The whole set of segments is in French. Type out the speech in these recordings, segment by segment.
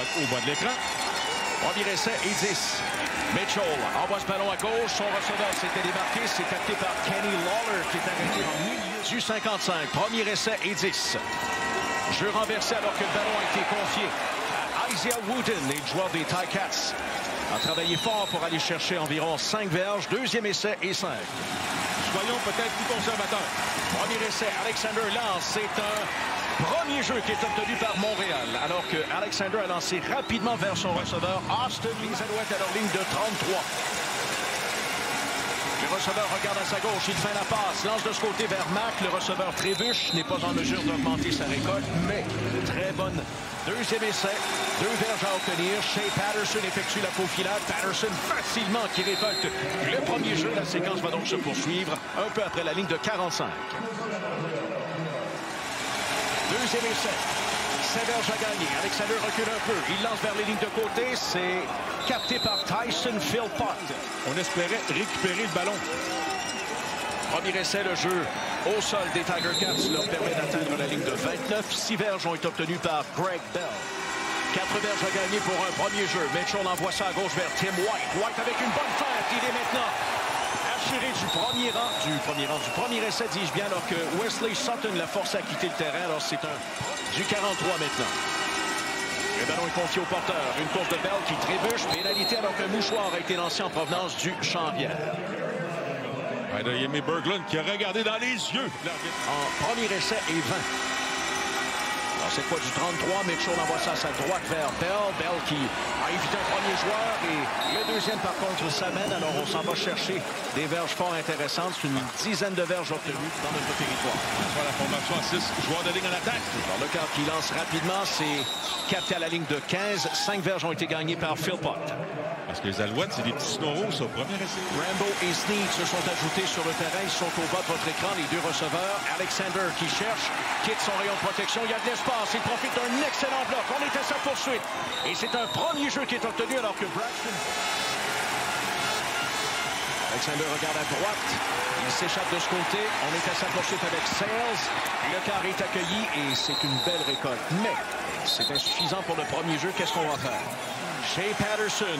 au bas de l'écran. Premier essai et 10. Mitchell envoie ce ballon à gauche. Son receveur s'était démarqué. C'est capté par Kenny Lawler qui est arrêté en milieu du 55. Premier essai et 10. Jeu renversé alors que le ballon a été confié à Isaiah Wooden, les joueurs des Ticats. A travaillé fort pour aller chercher environ 5 verges. Deuxième essai et 5. Soyons peut-être plus conservateurs. Premier essai, Alexander lance. C'est un premier jeu qui est obtenu par Montréal. Alors que Alexander a lancé rapidement vers son receveur. Austin, les Alouettes à leur ligne de 33. Le receveur regarde à sa gauche. Il fait la passe. Lance de ce côté vers Mack. Le receveur trébuche. N'est pas en mesure d'augmenter sa récolte. Mais très bonne. Deuxième essai. 2 verges à obtenir. Shea Patterson effectue la faufilade. Patterson facilement qui récolte le premier jeu. La séquence va donc se poursuivre un peu après la ligne de 45. Deuxième essai. 7 verges à gagner. Alexander recule un peu. Il lance vers les lignes de côté. C'est capté par Tyson Philpott. On espérait récupérer le ballon. Premier essai, le jeu au sol des Tiger Cats leur permet d'atteindre la ligne de 29. 6 verges ont été obtenues par Greg Bell. 4 verges à gagner pour un premier jeu. Mitchell envoie ça à gauche vers Tim White. White avec une bonne feinte. Il est maintenant assuré du premier essai, dis-je bien, alors que Wesley Sutton l'a forcé à quitter le terrain. Alors c'est du 43 maintenant. Le ballon est confié au porteur. Une course de Bell qui trébuche. Pénalité alors qu'un mouchoir a été lancé en provenance du champ-bière. Il y a Jimmy Berglund qui a regardé dans les yeux. En premier essai et 20. Alors cette fois du 33, Mitchell envoie ça à sa droite vers Bell. Bell qui a évité un premier joueur et le deuxième par contre s'amène. Alors on s'en va chercher des verges fort intéressantes. C'est une dizaine de verges obtenues dans notre territoire. Sur la formation à 6 joueurs de ligne en attaque. Alors le quart qui lance rapidement, c'est capté à la ligne de 15. 5 verges ont été gagnées par Philpott. Parce que les Alouettes, c'est des petits snoros, ça, premier essai. Rambo et Snead se sont ajoutés sur le terrain. Ils sont au bas de votre écran, les 2 receveurs. Alexander qui cherche, quitte son rayon de protection. Il y a de l'espace. Il profite d'un excellent bloc. On est à sa poursuite. Et c'est un premier jeu qui est obtenu alors que Braxton... Alexander regarde à droite. Il s'échappe de ce côté. On est à sa poursuite avec Sales. Le quart est accueilli et c'est une belle récolte. Mais c'est insuffisant pour le premier jeu. Qu'est-ce qu'on va faire? Shea Patterson.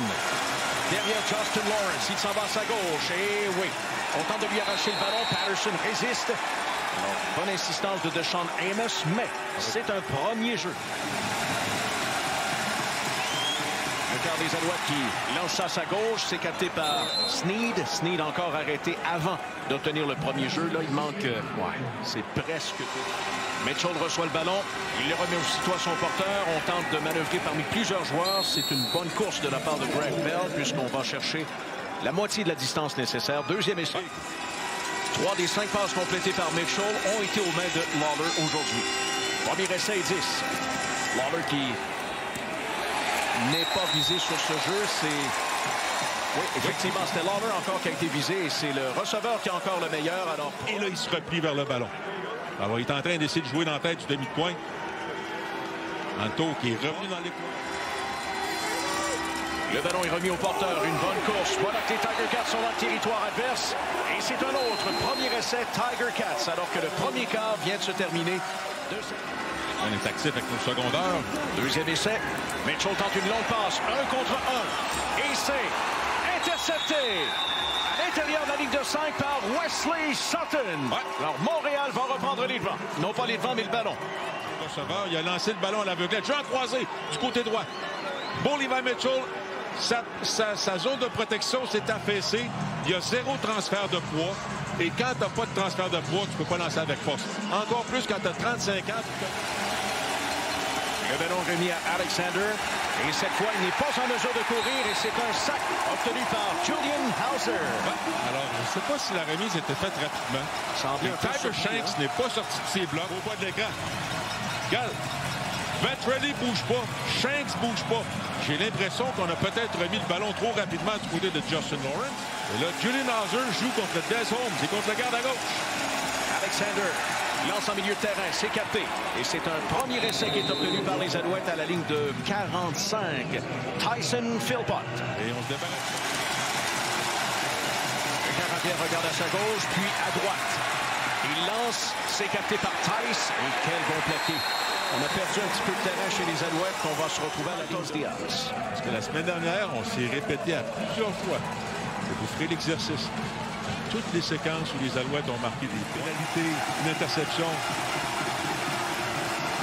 Derrière Justin Lawrence. Il s'en va à sa gauche. Et oui, on tente de lui arracher le ballon. Patterson résiste. Alors, bonne insistance de Deshaun Amos, mais c'est un premier jeu. Le quart des Alouettes qui lance ça à sa gauche. C'est capté par Snead. Snead encore arrêté avant d'obtenir le premier jeu. Là, il manque... ouais, c'est presque tout. Mitchell reçoit le ballon. Il le remet aussitôt à son porteur. On tente de manœuvrer parmi plusieurs joueurs. C'est une bonne course de la part de Greg Bell puisqu'on va chercher la moitié de la distance nécessaire. Deuxième essai. 3 des 5 passes complétées par Mitchell ont été aux mains de Lawler aujourd'hui. Premier essai et 10. Lawler qui n'est pas visé sur ce jeu. C'est... Oui, effectivement, c'était Lawler encore qui a été visé et c'est le receveur qui est encore le meilleur. Alors... Et là, il se replie vers le ballon. Alors, il est en train d'essayer de jouer dans la tête du demi-de-coin. Anto qui est revenu dans les coins. Le ballon est remis au porteur. Une bonne course. Voilà que les Tiger Cats sont dans le territoire adverse. Et c'est un autre premier essai Tiger Cats. Alors que le premier quart vient de se terminer. On est actif avec nos secondaires. Deuxième essai. Mitchell tente une longue passe. 1 contre 1. Et c'est intercepté. À l'intérieur de la ligne de 5 par Wesley Sutton. Ouais. Alors Montréal va reprendre les devants. Non pas les devants, mais le ballon. Le receveur, il a lancé le ballon à l'aveuglette. Jean croisé du côté droit. Bon, Levi Mitchell, sa zone de protection s'est affaissée. Il y a 0 transfert de poids. Et quand tu n'as pas de transfert de poids, tu ne peux pas lancer avec force. Encore plus quand tu as 35 ans. Le ballon remis à Alexander. Et cette fois, il n'est pas en mesure de courir. Et c'est un sac obtenu par Julian Hauser. Alors, je ne sais pas si la remise était faite rapidement. Tyler Shanks n'est pas sorti de ses blocs au bas de l'écran. Regarde, Vettelli bouge pas. Shanks bouge pas. J'ai l'impression qu'on a peut-être remis le ballon trop rapidement du côté de Justin Lawrence. Et là, Julian Hauser joue contre Des Holmes et contre le garde à gauche. Alexander lance en milieu de terrain, c'est capté. Et c'est un premier essai qui est obtenu par les Alouettes à la ligne de 45. Tyson Philpott. Et on se débarrasse. Le Canadien regarde à sa gauche, puis à droite. Il lance, c'est capté par Tice. Et quel bon plaqué On a perdu un petit peu de terrain chez les Alouettes. On va se retrouver à la Tos Diaz. Parce que la semaine dernière, on s'est répété à plusieurs fois que vous ferez l'exercice. Toutes les séquences où les Alouettes ont marqué des pénalités, une interception.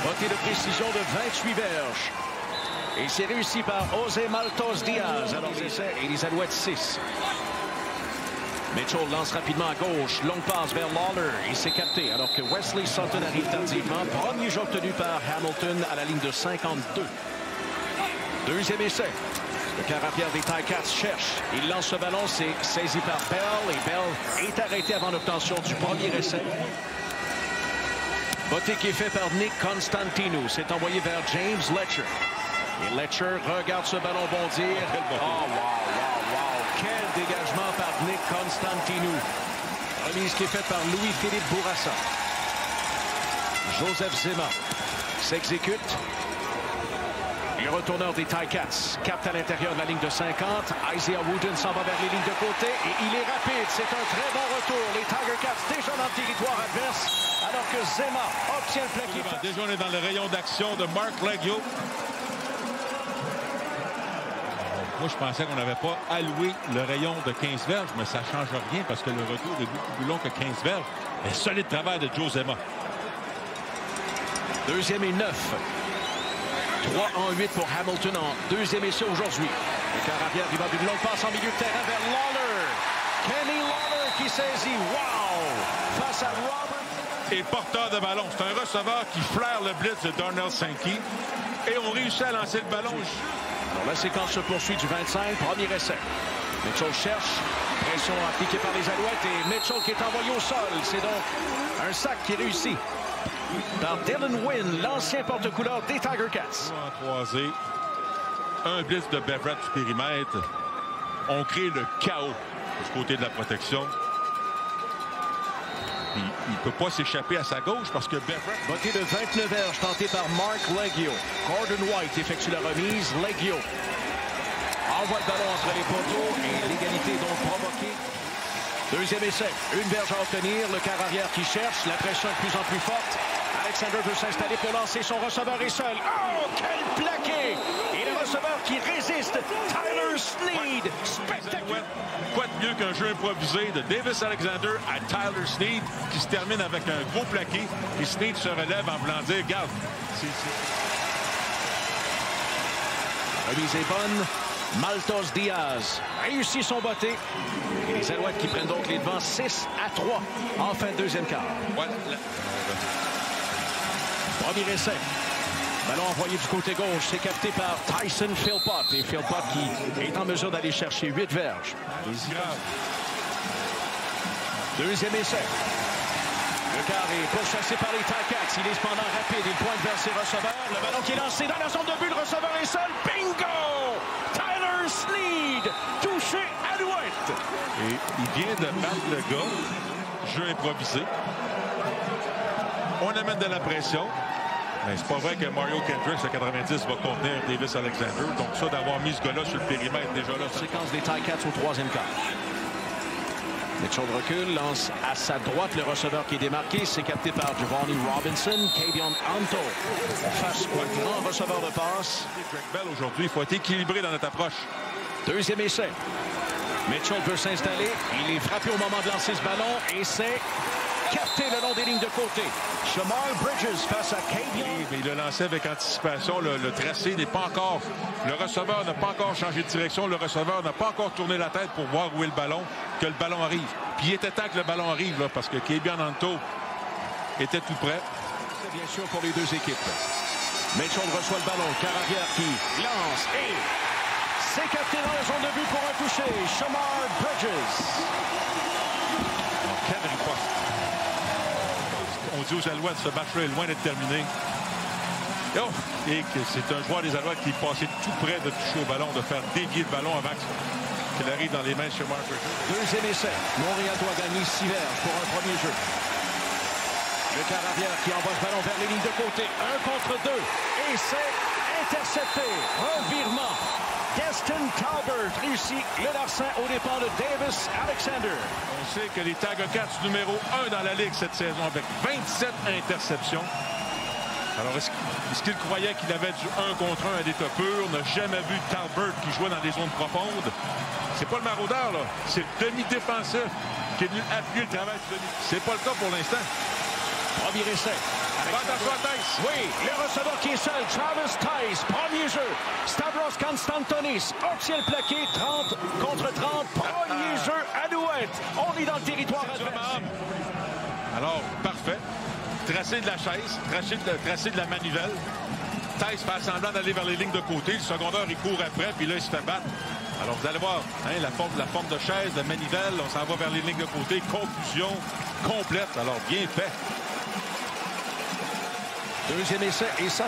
Botté de précision de 28 verges. Et c'est réussi par José Maltos Diaz. Alors et les Alouettes 6. Mitchell lance rapidement à gauche. Longue passe vers Lawler. Il s'est capté alors que Wesley Sutton arrive tardivement. Premier jeu obtenu par Hamilton à la ligne de 52. Deuxième essai. Le caractère des Ticats cherche. Il lance ce ballon. C'est saisi par Bell. Et Bell est arrêté avant l'obtention du premier essai. Botté qui est fait par Nick Constantino. C'est envoyé vers James Letcher. Et Letcher regarde ce ballon bondir. Oh, wow. Quel dégagement par Nick Constantino. Remise qui est faite par Louis-Philippe Bourassa. Joseph Zema s'exécute. Le retourneur des Ticats capte à l'intérieur de la ligne de 50. Isaiah Wooden s'en va vers les lignes de côté. Et il est rapide. C'est un très bon retour. Les Tiger Cats déjà dans le territoire adverse. Alors que Zema obtient le plaqué. Déjà, on est dans le rayon d'action de Mark Leggio. Moi, je pensais qu'on n'avait pas alloué le rayon de 15 verges, mais ça ne change rien parce que le retour est beaucoup plus long que 15 verges. Un solide travail de Joe Zema. Deuxième et 9. 3-8 pour Hamilton en deuxième essai aujourd'hui. Le carrière qui va d'une longue passe en milieu de terrain vers Lawler. Kenny Lawler qui saisit. Wow! Face à Robert. Et porteur de ballon. C'est un receveur qui flaire le blitz de Darnell Sankey. Et on réussit à lancer le ballon. Alors, la séquence se poursuit du 25. Premier essai. Mitchell cherche. Pression appliquée par les Alouettes. Et Mitchell qui est envoyé au sol. C'est donc un sac qui réussit par Dylan Wynn, l'ancien porte-couleur des Tiger Cats. En croisé. Un blitz de Beverett du périmètre. On crée le chaos du côté de la protection. Il ne peut pas s'échapper à sa gauche parce que Beverett... Botté de 29 verges tenté par Mark Leggio. Gordon White effectue la remise. Leggio envoie le ballon entre les poteaux et l'égalité donc provoquée. Deuxième essai. Une verge à obtenir. Le quart arrière qui cherche. La pression de plus en plus forte. Alexander veut s'installer pour lancer. Son receveur est seul. Oh, quel plaqué! Et le receveur qui résiste. Tyler Snead. Spectaculaire. Quoi de mieux qu'un jeu improvisé de Davis Alexander à Tyler Snead qui se termine avec un gros plaqué. Et Snead se relève en voulant dire, regarde. Remise est bonne. Maltos Diaz réussit son botté. Et les Alouettes qui prennent donc les devants 6-3 en fin de deuxième quart. Premier essai. Ballon envoyé du côté gauche. C'est capté par Tyson Philpott. Et Philpott qui est en mesure d'aller chercher 8 verges. Deuxième essai. Le quart est pourchassé par les Ticats. Il est cependant rapide. Il pointe vers ses receveurs. Le ballon qui est lancé dans la zone de but. Le receveur est seul. Bingo! Tyler Snead, touché Alouette. Et il vient de battre le gars. Jeu improvisé. On amène de la pression. Mais c'est pas vrai que Mario Kendricks à 90 va contenir Davis Alexander. Donc ça, d'avoir mis ce gars-là sur le périmètre, déjà là. Séquence des Ticats au troisième quart. Mitchell recule, lance à sa droite le receveur qui est démarqué. C'est capté par Giovanni Robinson. Kavion Anto face au grand receveur de passe. Aujourd'hui, il faut être équilibré dans notre approche. Deuxième essai. Mitchell peut s'installer. Il est frappé au moment de lancer ce ballon. Et c'est capté le long des lignes de côté. Shamar Bridges face à Kavion. Mais il a lancé avec anticipation. Le tracé n'est pas encore... Le receveur n'a pas encore changé de direction. Le receveur n'a pas encore tourné la tête pour voir où est le ballon, que le ballon arrive. Puis il était temps que le ballon arrive, là, parce que Kavion Anto était tout près. C'est bien sûr pour les deux équipes. Mitchell reçoit le ballon. Carrière qui lance et c'est capté dans la zone de but pour un toucher. Shamar Bridges. Quelle riposte. On dit aux Alouettes, ce match-là est loin d'être terminé. Oh, et que c'est un joueur des Alouettes qui est passé tout près de toucher au ballon, de faire dévier le ballon avant qu'il arrive dans les mains de Shamar Bridges. Deuxième essai. Montréal doit gagner 6 verges pour un premier jeu. Le quart arrière qui envoie ce ballon vers les lignes de côté. 1 contre 2. Et c'est intercepté. Revirement. Destin Talbert réussit le larcin au départ de Davis Alexander. On sait que les Tiger Cats numéro 1 dans la Ligue cette saison avec 27 interceptions. Alors, est-ce Puisqu'il croyait qu'il avait du 1 contre 1 à l'état pur, n'a jamais vu Talbot qui jouait dans des zones profondes. C'est pas le maraudeur, là. C'est le demi-défensif qui est venu appuyer le travail du demi. C'est pas le cas pour l'instant. Premier essai. Attention à Theis. Oui, le receveur qui est seul, Travis Theis. Premier jeu. Stavros Konstantonis obtient le plaqué. 30 contre 30. Premier jeu à Alouette. On est dans le territoire adverse. Alors, parfait. Tracé de la chaise, tracé de la manivelle. Theis fait semblant d'aller vers les lignes de côté. Le secondeur, il court après, puis là, il se fait battre. Alors, vous allez voir, hein, la forme de chaise, de manivelle, on s'en va vers les lignes de côté. Confusion complète. Alors, bien fait. Deuxième essai et 5.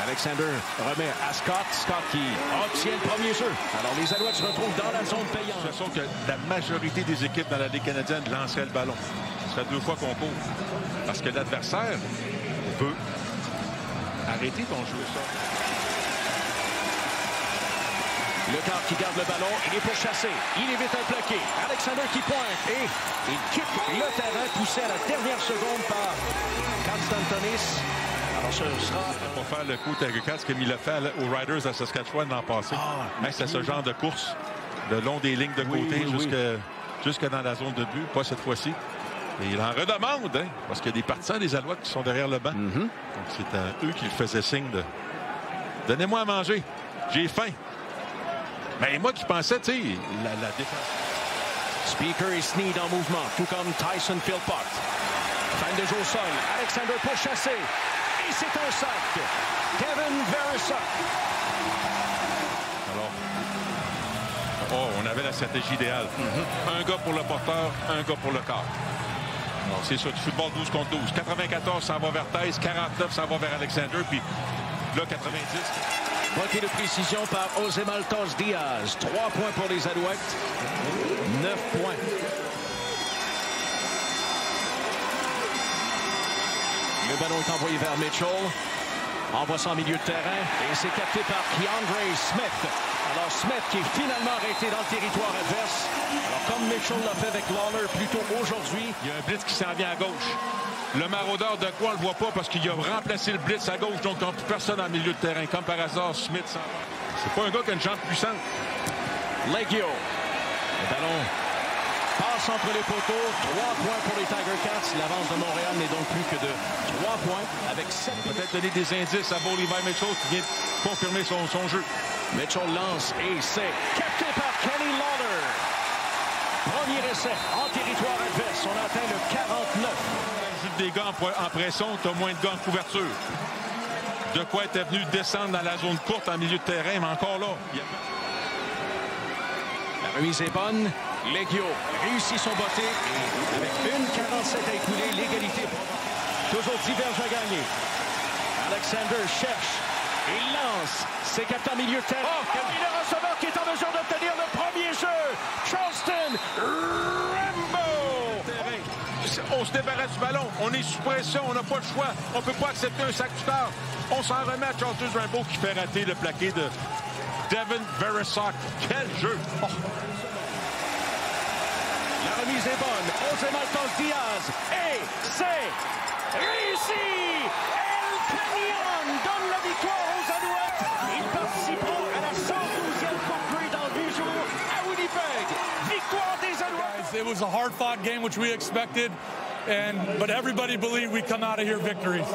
Alexander remet à Scott. Scott qui obtient le premier jeu. Alors, les Alouettes se retrouvent dans la zone payante. De toute façon que la majorité des équipes dans la Ligue canadienne lançaient le ballon. Ça fait 2 fois qu'on court. Parce que l'adversaire peut arrêter ton jeu. Le quart qui garde le ballon, il est pourchassé. Il évite un plaqué. Alexander qui pointe et il quitte le terrain, poussé à la dernière seconde par Konstantonis. Alors ce sera... Pour faire le coup Tiger Cats comme il l'a fait aux Riders à Saskatchewan l'an passé. C'est ce genre de course le long des lignes de côté jusque dans la zone de but. Pas cette fois-ci. Et il en redemande, hein, parce qu'il y a des partisans des Alouettes qui sont derrière le banc. Donc c'est à eux qui faisaient signe de... Donnez-moi à manger. J'ai faim. Mais moi qui pensais, tu sais, la défense. Speaker et Sneed en mouvement, tout comme Tyson Philpott. Fin de jeu au sol. Alexander pourchassé. Et c'est un sac. Devin Verissa. Alors, on avait la stratégie idéale. Un gars pour le porteur, un gars pour le quart. Alors, c'est ça, du football 12 contre 12. 94, ça va vers Theis. 49, ça va vers Alexander. Puis là, 90. Bloqué de précision par Osemaltos Diaz. 3 points pour les Alouettes. 9 points. Le ballon est envoyé vers Mitchell. Envoie ça en milieu de terrain. Et c'est capté par Keandre Smith. Alors Smith qui est finalement arrêté dans le territoire adverse. Alors comme Mitchell l'a fait avec Lawler plus tôt aujourd'hui. Il y a un blitz qui s'en vient à gauche. Le maraudeur de quoi on le voit pas parce qu'il a remplacé le blitz à gauche, donc il n'y a plus personne en milieu de terrain. Comme par hasard, Smith s'en va. C'est pas un gars qui a une jambe puissante. Leggio. Le ballon passe entre les poteaux. 3 points pour les Tiger Cats. L'avance de Montréal n'est donc plus que de 3 points avec 7. Peut-être donner des indices à Bo Levi Mitchell qui vient confirmer son jeu. Mitchell lance et c'est capté par Kenny Lawler. Premier essai en territoire adverse. On atteint le 49. Des gars en pression, tu as moins de gars en couverture. De quoi était venu descendre dans la zone courte en milieu de terrain, mais encore là. La remise est bonne. Leggio réussit son botté. Avec 1,47 à écouler, l'égalité. Toujours 10 verges à gagner. Alexander cherche. Il lance. C'est capté en milieu de terrain. Et le receveur qui est en mesure d'obtenir le premier jeu. Charleston Rambo. On se débarrasse du ballon. On est sous pression. On n'a pas le choix. On ne peut pas accepter un sac du tard. On s'en remet à Charleston Rambo qui fait rater le plaqué de Devin Verissa. Quel jeu! Oh. La remise est bonne. Osemaltos Diaz. Et c'est réussi! El Canyon donne la victoire aux Alouettes. Ils participeront à la 112e Coupe Grey dans 8 jours à Winnipeg. Victoire des Alouettes. It was a hard-fought game, which we expected, but everybody believed we'd come out of here victories.